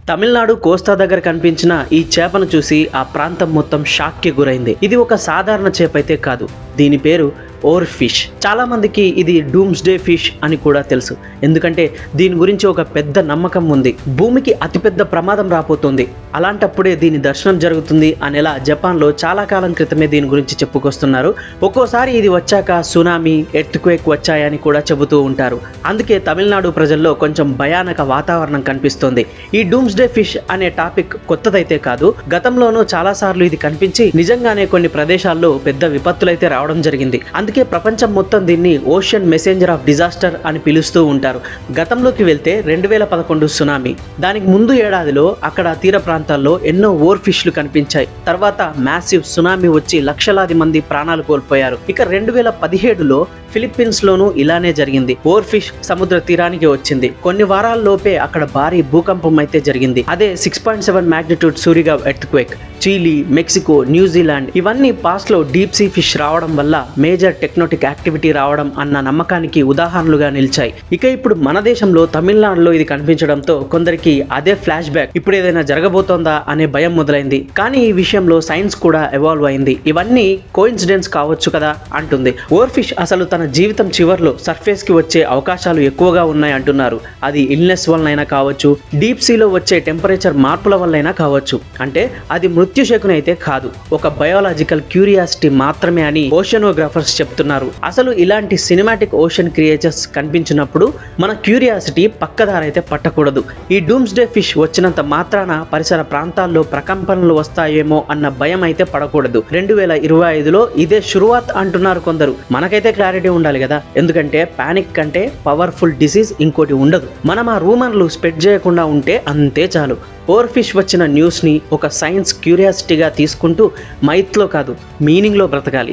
తమిళనాడు కోస్తా దగ్గర కనిపించిన ఈ చేపను చూసి ఆ ప్రాంతం మొత్తం షాక్కి గురైంది. ఇది ఒక సాధారణ చేప అయితే కాదు. దీని పేరు ఓర్ ఫిష్. చాలా మందికి ఇది డూమ్స్డే ఫిష్ అని కూడా తెలుసు. ఎందుకంటే దీని గురించి ఒక పెద్ద నమ్మకం ఉంది. భూమికి అతిపెద్ద ప్రమాదం రాబోతుంది, అలాంటప్పుడే దీని దర్శనం జరుగుతుంది అనేలా జపాన్లో చాలా కాలం క్రితమే దీని గురించి చెప్పుకొస్తున్నారు. ఒక్కోసారి ఇది వచ్చాక సునామీ, ఎర్త్క్వేక్ వచ్చాయని కూడా చెబుతూ ఉంటారు. అందుకే తమిళనాడు ప్రజల్లో కొంచెం భయానక వాతావరణం కనిపిస్తోంది. ఈ డూమ్స్డే ఫిష్ అనే టాపిక్ కొత్తదైతే కాదు. గతంలోనూ చాలాసార్లు ఇది కనిపించి నిజంగానే కొన్ని ప్రదేశాల్లో పెద్ద విపత్తులైతే రావడం జరిగింది. అందుకే ప్రపంచం మొత్తం దీన్ని ఓషన్ మెసెంజర్ ఆఫ్ డిజాస్టర్ అని పిలుస్తూ ఉంటారు. గతంలోకి వెళ్తే 2011 సునామీ, దానికి ముందు ఏడాదిలో అక్కడ తీర ప్రాంతాల్లో ఎన్నో ఓర్ ఫిష్లు కనిపించాయి. తర్వాత మ్యాసివ్ సునామీ వచ్చి లక్షలాది మంది ప్రాణాలు కోల్పోయారు. ఇక 2017లో ఫిలిప్పీన్స్ లోనూ ఇలానే జరిగింది. ఓర్ ఫిష్ సముద్ర తీరానికి వచ్చింది. కొన్ని వారాల్లోపే అక్కడ భారీ భూకంపం అయితే జరిగింది. అదే 6.7 మాగ్నిట్యూడ్ సూరిగా ఎర్త్క్వేక్. చిలీ, మెక్సికో, న్యూజిలాండ్ ఇవన్నీ పాస్ట్ లో డీప్ సీ ఫిష్ రావడం వల్ల మేజర్ టెక్నోటిక్ యాక్టివిటీ రావడం అన్న నమ్మకానికి ఉదాహరణలుగా నిలిచాయి. ఇక ఇప్పుడు మన దేశంలో తమిళనాడులో ఇది కనిపించడంతో కొందరికి అదే ఫ్లాష్ బ్యాక్, ఇప్పుడు ఏదైనా జరగబోతోందా అనే భయం మొదలైంది. కానీ ఈ విషయంలో సైన్స్ కూడా ఎవాల్వ్ అయింది. ఇవన్నీ కోఇన్సిడెన్స్ కావచ్చు కదా అంటుంది. ఓర్ ఫిష్ అసలు తన జీవితం చివర్లో సర్ఫేస్ కి వచ్చే అవకాశాలు ఎక్కువగా ఉన్నాయి అంటున్నారు. అది ఇల్నెస్ వల్లనైనా కావచ్చు, డీప్ సీలో వచ్చే టెంపరేచర్ మార్పుల వల్లైనా కావచ్చు. అంటే అది మృత్యుశకునైతే కాదు, ఒక బయోలాజికల్ క్యూరియాసిటీ మాత్రమే అని ఓషనోగ్రాఫర్స్ చెప్తున్నారు. అసలు ఇలాంటి సినిమాటిక్ ఓషన్ క్రియేచర్స్ కనిపించినప్పుడు మన క్యూరియాసిటీ పక్కదారైతే పట్టకూడదు. ఈ డూమ్స్డే ఫిష్ వచ్చినంత మాత్రాన పరిసర ప్రాంతాల్లో ప్రకంపనలు వస్తాయేమో అన్న భయం అయితే పడకూడదు. 2025లో ఇదే షురువాత్ అంటున్నారు కొందరు. మనకైతే క్లారిటీ ఉండాలి కదా, ఎందుకంటే పానిక్ కంటే పవర్ఫుల్ డిసీజ్ ఇంకోటి ఉండదు. మనం ఆ రూమర్లు స్ప్రెడ్ చేయకుండా ఉంటే అంతే చాలు. ఓర్ ఫిష్ వచ్చిన న్యూస్ని ఒక సైన్స్ క్యూరియాసిటీగా తీసుకుంటూ మైత్లో కాదు, మీనింగ్లో బ్రతకాలి.